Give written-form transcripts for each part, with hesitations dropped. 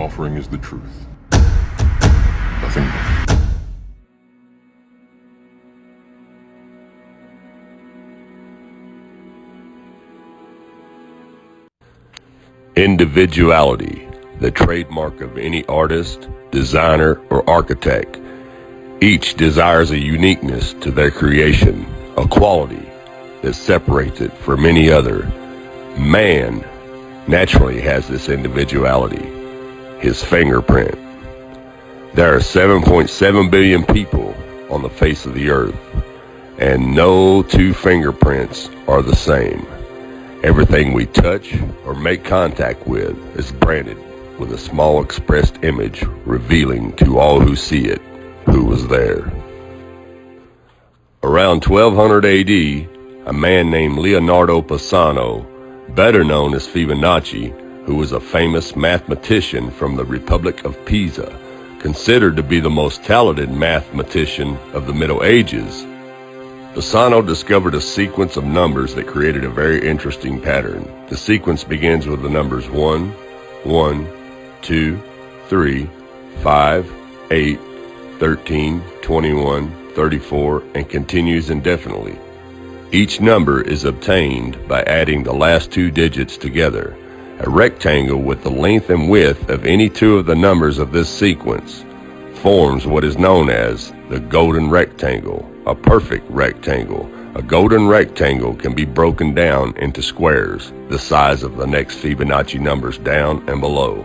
offering is the truth. Nothing more. Individuality, the trademark of any artist, designer, or architect. Each desires a uniqueness to their creation, a quality that separates it from any other. Man naturally has this individuality, his fingerprint. There are 7.7 billion people on the face of the earth, and no two fingerprints are the same. Everything we touch or make contact with is branded with a small expressed image revealing to all who see it who was there. Around 1200 AD, a man named Leonardo Pisano, better known as Fibonacci, who was a famous mathematician from the Republic of Pisa, considered to be the most talented mathematician of the Middle Ages, Pisano discovered a sequence of numbers that created a very interesting pattern. The sequence begins with the numbers 1, 1, 2, 3, 5, 8, 13, 21, 34, and continues indefinitely. Each number is obtained by adding the last two digits together. A rectangle with the length and width of any two of the numbers of this sequence forms what is known as the golden rectangle, a perfect rectangle. A golden rectangle can be broken down into squares, the size of the next Fibonacci numbers down and below.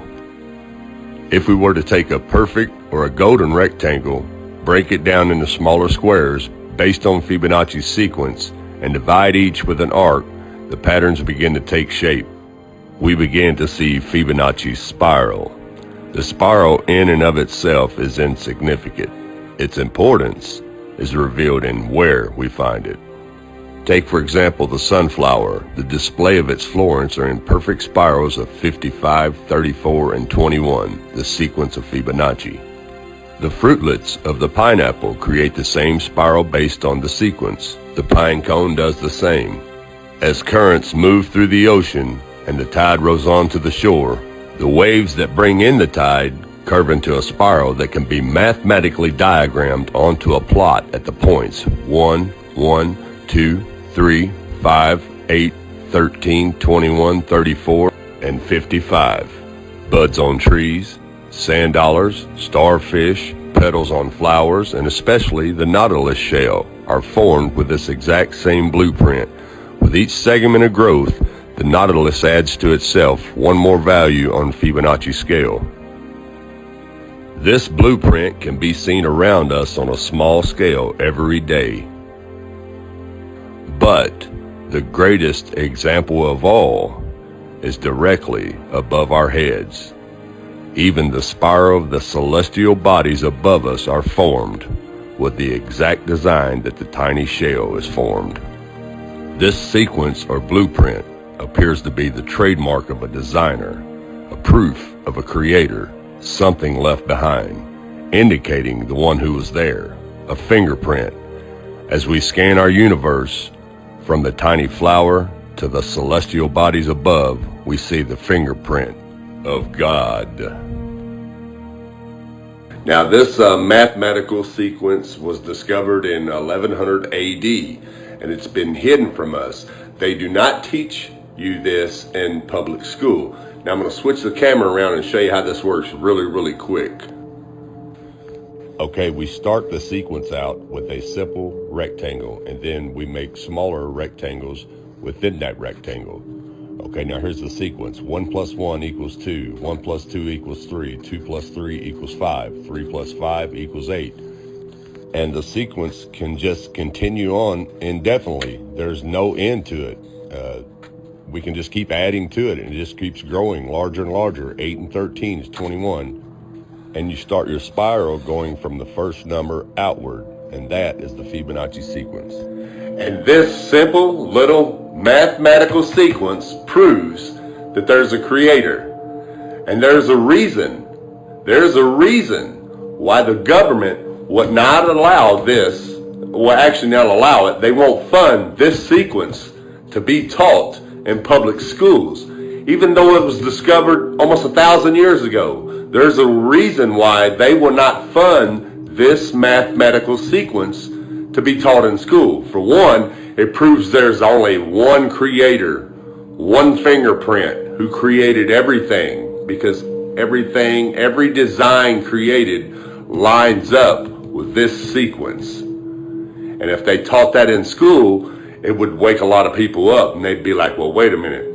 If we were to take a perfect or a golden rectangle, break it down into smaller squares based on Fibonacci's sequence, and divide each with an arc, the patterns begin to take shape. We begin to see Fibonacci's spiral. The spiral in and of itself is insignificant. Its importance is revealed in where we find it. Take, for example, the sunflower. The display of its florets are in perfect spirals of 55, 34, and 21, the sequence of Fibonacci. The fruitlets of the pineapple create the same spiral based on the sequence. The pine cone does the same. As currents move through the ocean and the tide rolls on to the shore, the waves that bring in the tide curve into a spiral that can be mathematically diagrammed onto a plot at the points 1, 1, 2, 3, 5, 8, 13, 21, 34, and 55. Buds on trees, sand dollars, starfish, petals on flowers, and especially the nautilus shell are formed with this exact same blueprint. With each segment of growth, the nautilus adds to itself one more value on Fibonacci's scale. This blueprint can be seen around us on a small scale every day. But the greatest example of all is directly above our heads. Even the spiral of the celestial bodies above us are formed with the exact design that the tiny shell is formed. This sequence or blueprint appears to be the trademark of a designer, a proof of a creator, something left behind, indicating the one who was there, a fingerprint. As we scan our universe, from the tiny flower to the celestial bodies above, we see the fingerprint of God. Now this mathematical sequence was discovered in 1100 AD, and it's been hidden from us. They do not teach you this in public school. Now I'm going to switch the camera around and show you how this works really quick. Okay, we start the sequence out with a simple rectangle, and then we make smaller rectangles within that rectangle. Okay, now here's the sequence. 1 plus 1 equals 2. 1 plus 2 equals 3. 2 plus 3 equals 5. 3 plus 5 equals 8. And the sequence can just continue on indefinitely. There's no end to it. We can just keep adding to it, and it just keeps growing larger and larger. 8 and 13 is 21. And you start your spiral going from the first number outward, and that is the Fibonacci sequence. And this simple little mathematical sequence proves that there's a creator. And there's a reason why the government would not allow this, well actually not allow it, they won't fund this sequence to be taught in public schools. even though it was discovered almost 1,000 years ago. There's a reason why they will not fund this mathematical sequence to be taught in school. For one, it proves there's only one creator, one fingerprint who created everything, because everything, every design created lines up with this sequence. And if they taught that in school, it would wake a lot of people up, and they'd be like, well, wait a minute.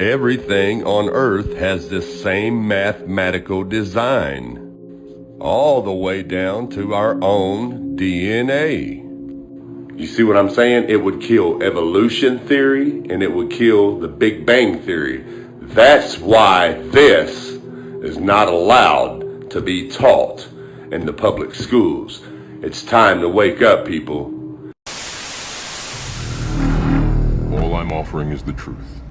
Everything on Earth has this same mathematical design, all the way down to our own DNA. You see what I'm saying? It would kill evolution theory, and it would kill the Big Bang theory. That's why this is not allowed to be taught in the public schools. It's time to wake up, people. All I'm offering is the truth.